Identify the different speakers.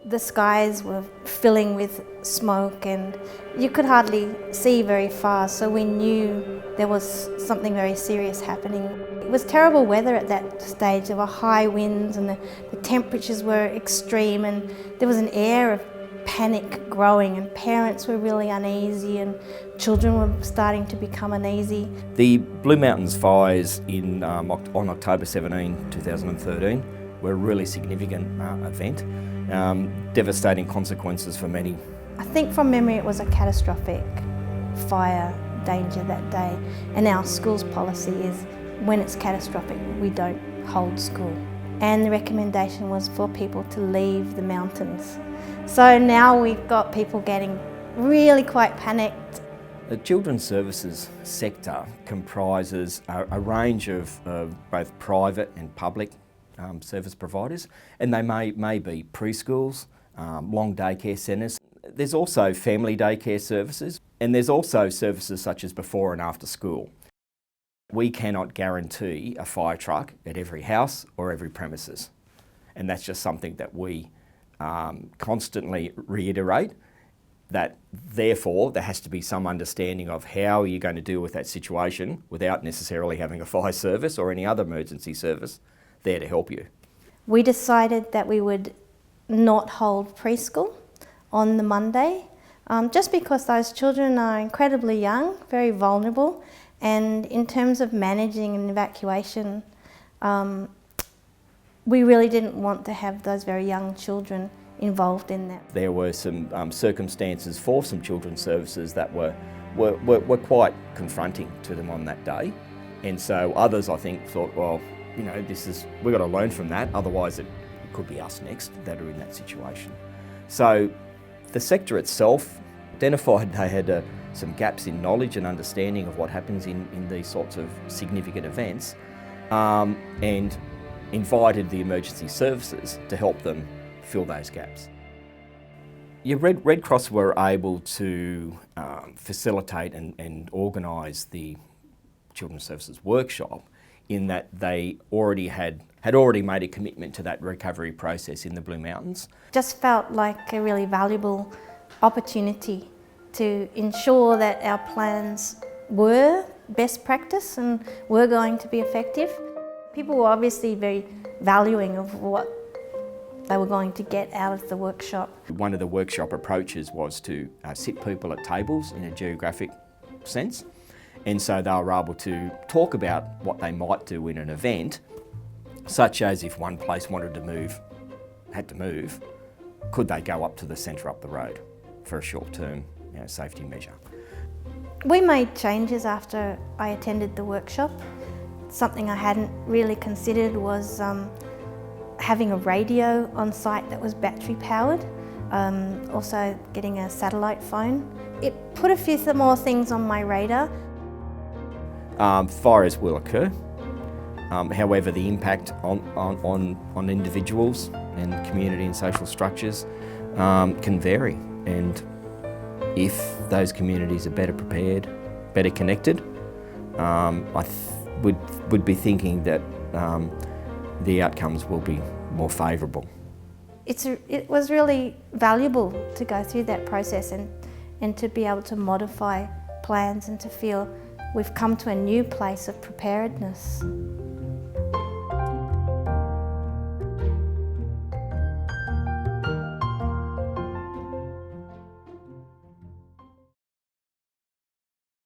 Speaker 1: The skies were filling with smoke and you could hardly see very far, so we knew there was something very serious happening. It was terrible weather at that stage. There were high winds and the temperatures were extreme, and there was an air of panic growing, and parents were really uneasy and children were starting to become uneasy.
Speaker 2: The Blue Mountains fires on October 17, 2013 were a really significant event. Devastating consequences for many.
Speaker 1: I think from memory it was a catastrophic fire danger that day, and our school's policy is when it's catastrophic we don't hold school, and the recommendation was for people to leave the mountains. So now we've got people getting really quite panicked.
Speaker 2: The children's services sector comprises a range of both private and public service providers, and they may be preschools, long daycare centres. There's also family daycare services, and there's also services such as before and after school. We cannot guarantee a fire truck at every house or every premises, and that's just something that we constantly reiterate, that therefore there has to be some understanding of how you're going to deal with that situation without necessarily having a fire service or any other emergency service there to help you.
Speaker 1: We decided that we would not hold preschool on the Monday, just because those children are incredibly young, very vulnerable, and in terms of managing an evacuation, we really didn't want to have those very young children involved in that.
Speaker 2: There were some circumstances for some children's services that were quite confronting to them on that day, and so others I think thought, well, you know, we've got to learn from that, otherwise it could be us next that are in that situation. So the sector itself identified they had some gaps in knowledge and understanding of what happens in these sorts of significant events, and invited the emergency services to help them fill those gaps. Yeah, Red Cross were able to facilitate and organise the Children's Services Workshop, in that they had already made a commitment to that recovery process in the Blue Mountains.
Speaker 1: Just felt like a really valuable opportunity to ensure that our plans were best practice and were going to be effective. People were obviously very valuing of what they were going to get out of the workshop.
Speaker 2: One of the workshop approaches was to sit people at tables in a geographic sense, and so they were able to talk about what they might do in an event, such as if one place had to move, could they go up to the centre up the road for a short-term safety measure.
Speaker 1: We made changes after I attended the workshop. Something I hadn't really considered was having a radio on site that was battery powered, also getting a satellite phone. It put a few more things on my radar.
Speaker 2: Fires will occur, however the impact on individuals and community and social structures can vary, and if those communities are better prepared, better connected, I would be thinking that the outcomes will be more favourable.
Speaker 1: It was really valuable to go through that process and to be able to modify plans and to feel we've come to a new place of preparedness.